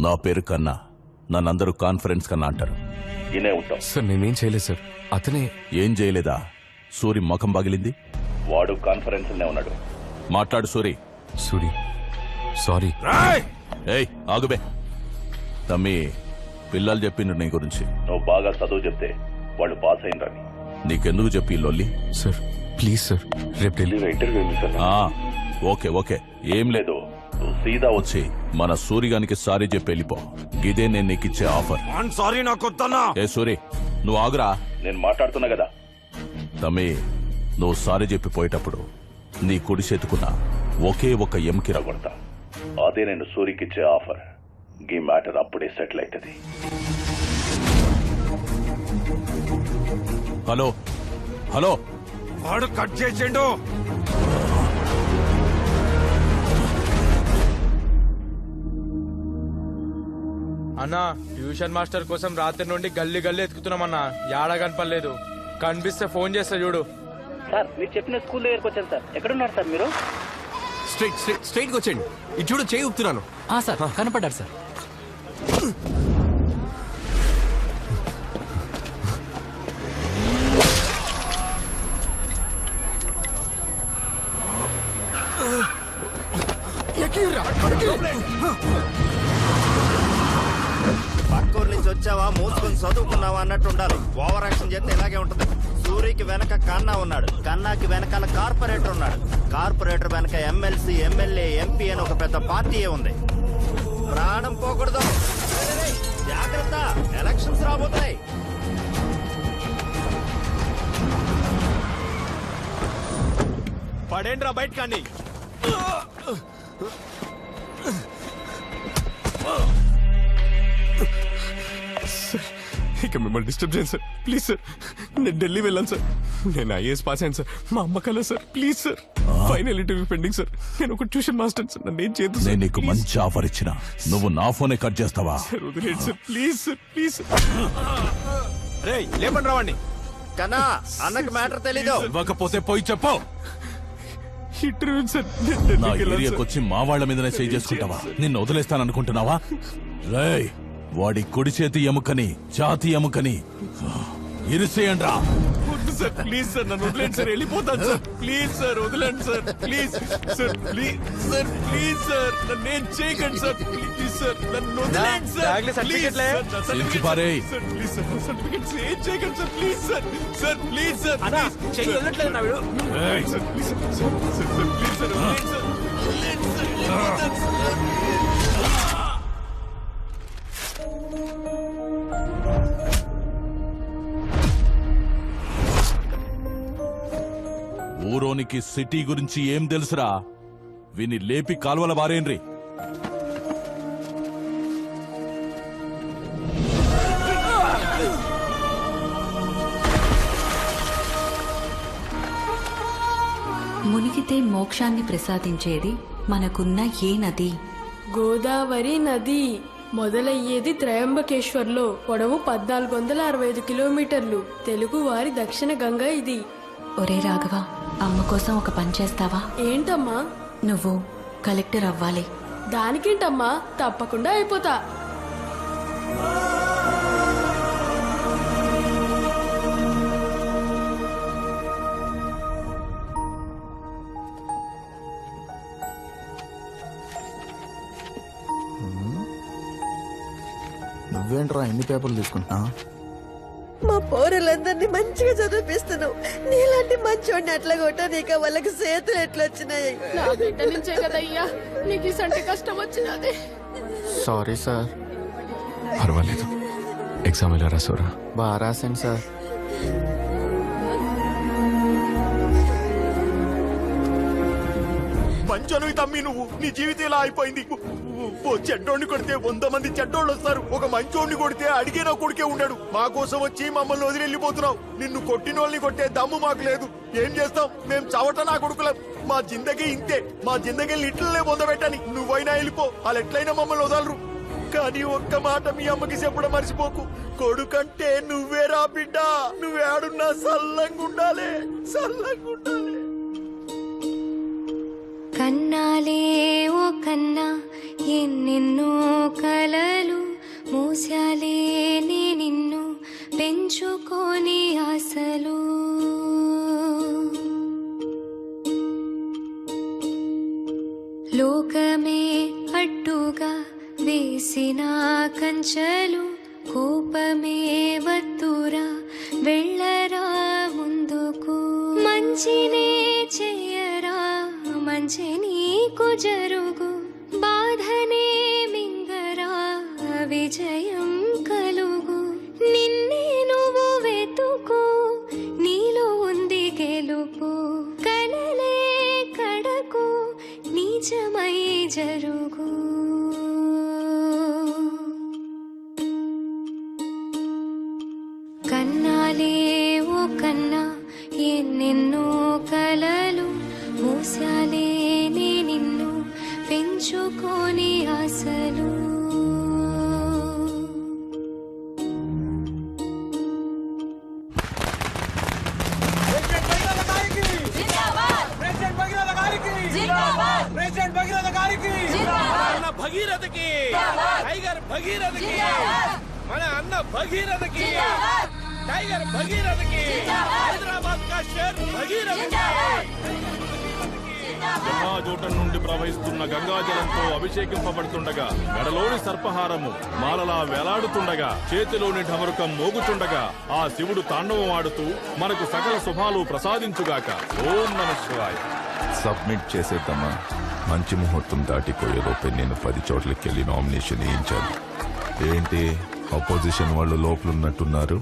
నా పేరు కన్నా, నన్నందరూ కాన్ఫరెన్స్ కన్నా అంటారు. ఇనే ఉంటాం. సార్ నేనేం చేయలేదు సార్, అతనే. ఏం చేయలేదా? సూరి ముఖం పగిలింది. వాడు కాన్ఫరెన్స్ ఉన్నాడు. మాట్లాడు సూరి. సూరి సారీ. ఏయ్ ఆగుబే. తమ్మి, పిల్లలు చెప్పిండ్రు నీ గురించి. నువ్వు బాగా చదువు చెప్తే వాళ్ళు పాస్ అయినరని. నీకెందుకు చెప్పి లొల్లి? సార్ ప్లీజ్ సార్, రేపు ఢిల్లీ ఇంటర్వ్యూ ఓకే ఓకే, ఏం లేదు. నువ్వు సీదా వచ్చి మన సూరిగానికి సారీ చెప్పి వెళ్ళిపో. ఇదే నేను నీకిచ్చే ఆఫర్. సారీ నాకొద్దన్నా. ఏ సూరి, నువ్వు ఆగురా. నేను మాట్లాడుతున్నా కదా. తమ్మి, నువ్వు సారీ చెప్పి పోయేటప్పుడు నీ కుడి చేతుకున్న ఒకే ఒక ఎముకి కొడతా. అదే నేను సూరికిచ్చే ఆఫర్. ఈ మ్యాటర్ అప్పుడే సెటిల్ అవుతుంది. హలో హలో, వాడు కట్ చేసిండు. అన్నా, ట్యూషన్ మాస్టర్ కోసం రాత్రి నుండి గల్లీ గల్లీ ఎత్తుకుతున్నామన్నా. యాడా కనపడలేదు. కనిపిస్తే ఫోన్ చేస్తా చూడు. సార్ మీరు చెప్పిన స్కూల్ దగ్గరకు వచ్చాను సార్. ఎక్కడున్నారు సార్ మీరు? స్ట్రైట్ గా వచ్చేయండి. ఇది చూడు, చేయి ఊపుతున్నాను. Sir కనపడ్డారు sir. పక్కూరు నుంచి వచ్చావా, మూసుకొని చదువుకున్నావా అన్నట్టు ఉండాలి. ఓవర్ యాక్షన్ చేస్తే ఇలాగే ఉంటుంది. సూరికి వెనక కన్నా ఉన్నాడు, కన్నాకి వెనకాల కార్పొరేటర్ ఉన్నాడు, కార్పొరేటర్ వెనక ఎమ్మెల్సీ, ఎమ్మెల్యే, ఎంపీ అని ఒక పెద్ద పార్టీయే ఉంది. ప్రాణం పోకూడదు. జాగ్రత్త, ఎలక్షన్స్ రాబోతున్నాయి. పడేండ్రా బయట కానీ. ఇక మిమ్మల్ని డిస్టర్బ్ చేయను సార్, ప్లీజ్ సార్. నేను ఢిల్లీ వెళ్ళాను సార్. నేను ఐఏఎస్ పాస్ అయ్యాను సార్. మా అమ్మ కల sir, please sir. Final interview pending sir. నేను ఒక ట్యూషన్ మాస్టర్ సార్. నన్ను ఏం చేయదు. నేను నీకు మంచి ఆఫర్ ఇచ్చిన, నువ్వు నా ఫోనే కట్ చేస్తావా? సార్ వదిలేండి సార్, ప్లీజ్ సార్, ప్లీజ్. రే లేపండి రావండి. కన్నా, అన్నకి మ్యాటర్ తెలీదు. ఇవ్వకపోతే పోయి చెప్పు. Interview sir. నా ఏరియాకి వచ్చి మా వాళ్ళ మీదనే చేయి చేసుకుంటావా? నిన్ను వదిలేస్తాననుకుంటున్నావా? రేయ్, వాడి కుడి చేతి ఎముకని, ఛాతి ఎముకని ఇరిసేయండ్రా. వద్దు సార్, ప్లీజ్ సార్, నన్ను వదిలేండి సార్. వెళ్ళిపోతాను సార్, ప్లీజ్ సార్, వదిలేండి sir, please sir, please sir, please sir, నన్ను ఏం చేయకండి సార్, ప్లీజ్ సార్, నన్ను వదిలేండి సార్, బ్యాగ్లో సర్టిఫికెట్లే. చించి పారేయ్. సార్, ప్లీజ్ సార్, సర్టిఫికెట్స్ ఏం చేయకండి sir, please sir, sir, please sir, చెయ్యి వదలట్లేదు నా వీడు. Sir, please sir, sir, sir, please sir, వదిలేండి సార్, వదిలేండి సార్, వెళ్ళిపోతాను సార్. ఊరోనికి సిటీ గురించి ఏం తెలుసురా? విని లేపి కాల్వల బారేండ్రి. మునిగితే మోక్షాన్ని ప్రసాదించేది మనకున్న ఏ నది? గోదావరి నది. మొదలయ్యేది త్రయంబకేశ్వర్లో. పొడవు 1465 కిలోమీటర్లు. తెలుగు వారి దక్షిణ గంగ ఇది. ఒరే రాఘవ, అమ్మ కోసం ఒక పని చేస్తావా? ఏంటమ్మా? నువ్వు కలెక్టర్ అవ్వాలి. దానికేంటమ్మా, తప్పకుండా అయిపోతా. నువ్వేంట్రా ఎన్ని పేపర్లు తీసుకుంటున్నా? మా పౌరులందరినీ మంచిగా చదివిపిస్తున్నావు. నీలాంటి మంచోడిని అట్లా కొట్టా నీక వాళ్ళకి చేతులు ఎట్లొచ్చినాయి? నా బిడ్డ నుంచే కదయ్యా నీకు ఇసంటి కష్టం వచ్చినది. Sorry sir. పర్వాలేదు. ఎగ్జామ్ ఎలా రాసారా? బాగా రాశాను సార్. మంచోనివి తమ్మి నువ్వు. నీ జీవితం ఇలా అయిపోయింది. ఓ చెడ్డోడిని కొడితే 100 మంది చెడ్డోళ్ళు వస్తారు. ఒక మంచోడిని కొడితే అడిగే నా కొడుకే ఉన్నాడు. మా కోసం వచ్చి మమ్మల్ని వదిలి వెళ్ళిపోతున్నావు. నిన్ను కొట్టిన వాళ్ళని కొట్టే దమ్ము మాకు లేదు. ఏం చేస్తాం? మేం చవట నా కొడుకులం. మా జిందగీ ఇంతే. మా జిందగీని ఇట్లనే పొందబెట్టని. నువ్వైనా వెళ్ళిపో, వాళ్ళు ఎట్లయినా మమ్మల్ని వదలరు. కానీ ఒక్క మాట మీ అమ్మకి చెప్పడం మర్చిపోకు. కొడుకంటే నువ్వేరా బిడ్డ. నువ్వేడున్నా సల్లంగుండాలే, సల్లంగుండాలే. కన్నాలే ఓ కన్నా ఎన్నెన్నో కలలు లోకమే అడ్డుగా వేసిన కంచెలు కోపమే వద్దురా వెళ్ళరా ముందుకు మంచినే చెయ్యరా మంచి నీకు జరుగు బాధనే మింగరా విజయం కలుగు నిన్నే నువ్వు వెతుకు నీలో ఉంది గెలుపు కలలే కడకు నిజమై జరుగు కన్నాలే ఓ కన్నా ఎన్నెన్నో కలలు మూసాలే నే నిన్ను పెంచుకొని ఆశలు అన్న భగీరథకి టైగర్ భగీరథకి మన అన్న భగీరథకి టైగర్ భగీరథకి హైదరాబాద్ కా షేర్ భగీరథకి జటాజూటం నుండి ప్రవహిస్తున్న గంగాజలంతో అభిషేకింపబడుతుండగా మెడలోని సర్పహారము మాలలా వేలాడుతుండగా చేతిలోని ఢమరుకం మోగుతుండగా ఆ శివుడు తాండవం ఆడుతూ మనకు సకల శుభాలు ప్రసాదించుగాక. ఓం నమః శివాయ. సబ్మిట్ చేసేద్దామా? మంచి ముహూర్తం దాటిపోయేలోపే నేను 10 చోట్లకి వెళ్ళి నామినేషన్ వేయించాలి. ఏంటి అపోజిషన్ వాళ్ళు లోపలున్నట్టున్నారు?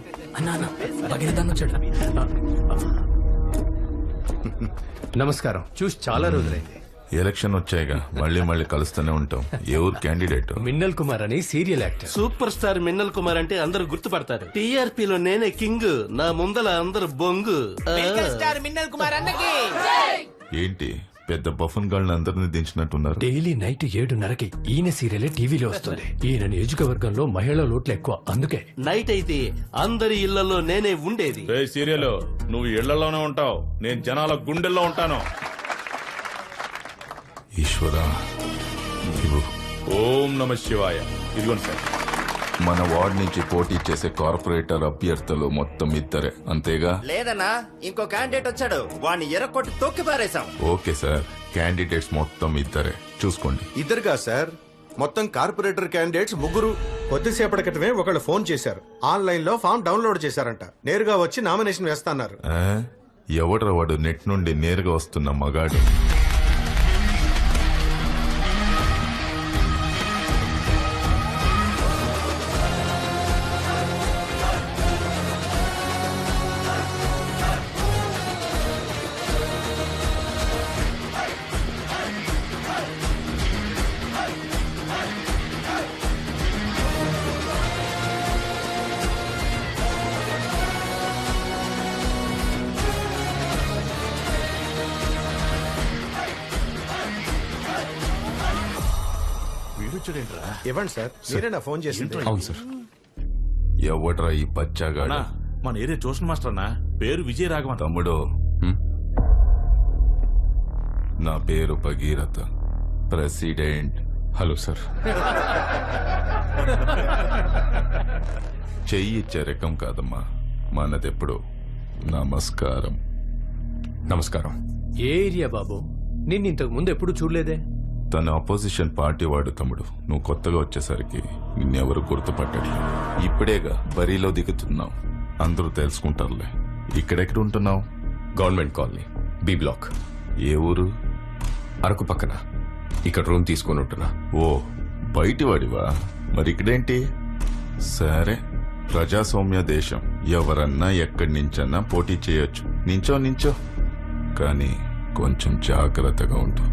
నమస్కారం. చూసి చాలా రోజులైంది. ఎలక్షన్ వచ్చాయిగా, మళ్ళీ కలుస్తూనే ఉంటాం. ఎవరు క్యాండిడేట్? మిన్నల్ కుమార్ అని serial actor. Super star Minnal Kumar అంటే అందరూ గుర్తుపడతారు. టీఆర్పీలో నేనే కింగ్, నా ముందల అందరు బొంగు. స్టార్ మిన్నల్ కుమార్ అన్నకి ఏంటి పెద్ద బఫన్ గాళ్ళని అందరినీ దించినట్టున్నారు? డైలీ నైట్ 7:30కి ఈయన సీరియల్ టీవీలో వస్తుంది. ఈయన నియోజకవర్గంలో మహిళల ఓట్లు ఎక్కువ, అందుకే నైట్ అయితే అందరి ఇళ్లలో నేనే ఉండేది. సీరియల్ నువ్వు ఇళ్లలోనే ఉంటావు, నేను జనాల గుండెల్లో ఉంటాను. ఈశ్వరా, ఇవ్వు. ఓం నమః శివాయ. ఇదిగోండి సార్. మన వార్డ్ నుంచి పోటీ చేసే కార్పొరేటర్ అభ్యర్థులు మొత్తం ఇద్దరే, అంతేగా? లేదన్నా, ఇంకో క్యాండిడేట్ వచ్చాడు, వాడిని ఎర్రకొట్టి తొక్కి పారేశాం. ఓకే సార్, క్యాండిడేట్స్ మొత్తం ఇద్దరే, చూసుకోండి. ఇద్దరుగా సార్, మొత్తం కార్పొరేటర్ క్యాండిడేట్స్ 3. కొద్దిసేపటి క్రితమే ఒకళ్ళు ఫోన్ చేశారు. ఆన్లైన్ లో ఫామ్ డౌన్లోడ్ చేశారంట. నేరుగా వచ్చి నామినేషన్ వేస్తున్నారు. ఎవడ్రా వాడు నెట్ నుండి నేరుగా వస్తున్న మగాడు? ఇవ్వండి సార్, మీరేనా ఫోన్ చేసింది? అవును సార్. ఎవడ్రా ఈ బచ్చాగాడు? మన ఏరియా ట్యూషన్ మాస్టర్ అన్న, పేరు విజయ రాఘవన్. తమ్ముడు, నా పేరు భగీరథ, ప్రెసిడెంట్. Hello sir. చెయ్యి ఇచ్చే రకం కాదమ్మా మనదెప్పుడు. నమస్కారం. నమస్కారం. ఏ ఏరియా బాబు? నిన్ను ఇంతకు ముందు ఎప్పుడు చూడలేదే. తన అపోజిషన్ పార్టీ వాడు తమ్ముడు. నువ్వు కొత్తగా వచ్చేసరికి నిన్నెవరు గుర్తుపట్టట్లేదు. ఇప్పుడేగా బరిలో దిగుతున్నావు, అందరూ తెలుసుకుంటారులే. ఇక్కడెక్కడ ఉంటున్నావు? Government colony, B block. ఏ ఊరు? అరకు పక్కన. ఇక్కడ రూమ్ తీసుకొని ఉంటున్నా. ఓ, బయటి వాడివా? మరి ఇక్కడేంటి? సరే, ప్రజాస్వామ్య దేశం, ఎవరన్నా ఎక్కడి నుంచన్నా పోటీ చేయొచ్చు. నించో కానీ కొంచెం జాగ్రత్తగా ఉంటు.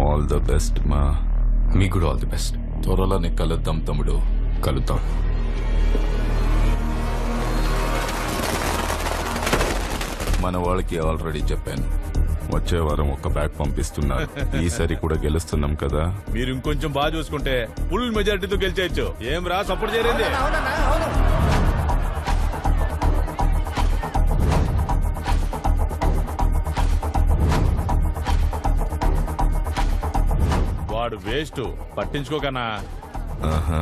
ఆల్ ద బెస్ట్ మా. మీకు కూడా ఆల్ ది బెస్ట్. త్వరలోనే కలుద్దాం తమ్ముడు. కలుద్దాం. మన వాళ్ళకి ఆల్రెడీ చెప్పాను, వచ్చే వారం ఒక బ్యాగ్ పంపిస్తున్నారు. ఈసారి కూడా గెలుస్తున్నాం కదా. మీరు ఇంకొంచెం బాగా చూసుకుంటే ఫుల్ మెజారిటీతో గెలిచేయచ్చు. ఏం రా, సపోర్ట్ చేయండి. వాడు వేస్ట్, పట్టించుకోకనా. ఆహా,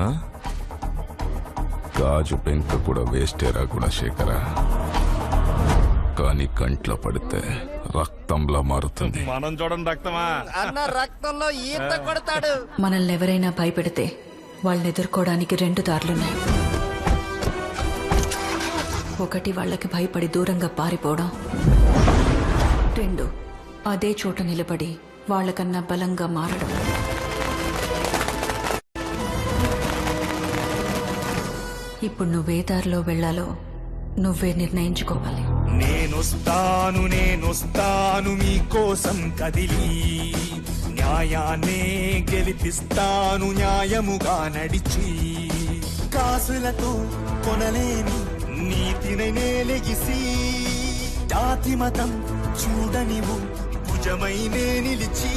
గాజు పెంక కూడా వేస్టేరా గుణశేఖర. కానీ కంట్లో పడితే రక్తంలా మారుతుంది. మనం చూడండి రక్తమా. అన్న రక్తంలో ఈత కొడతాడు. మనల్ని ఎవరైనా భయపెడితే వాళ్ళని ఎదుర్కోవడానికి 2 దారులున్నాయి. ఒకటి వాళ్ళకి భయపడి దూరంగా పారిపోవడం, 2 అదే చోట నిలబడి వాళ్ళకన్నా బలంగా మారడం. ఇప్పుడు నువ్వే దారిలో వెళ్ళాలో నువ్వే నిర్ణయించుకోవాలి. నేనొస్తాను మీకోసం కదిలి, న్యాయాన్నే గెలిపిస్తాను న్యాయముగా నడిచి, కాసులతో కొనలేని నీతినై నేలెగిసి, జాతి మతం చూడనివు భుజమైనే నిలిచి,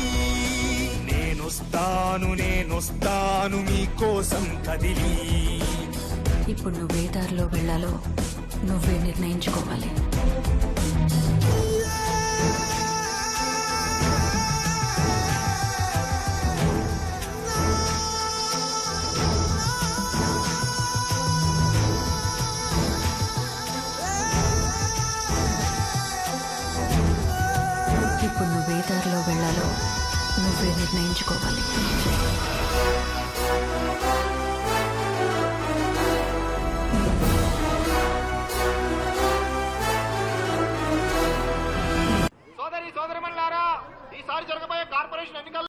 నేనొస్తాను మీకోసం కదిలి. ఇప్పుడు నువ్వే దారిలో వెళ్ళాలో నువ్వే నిర్ణయించుకోవాలి.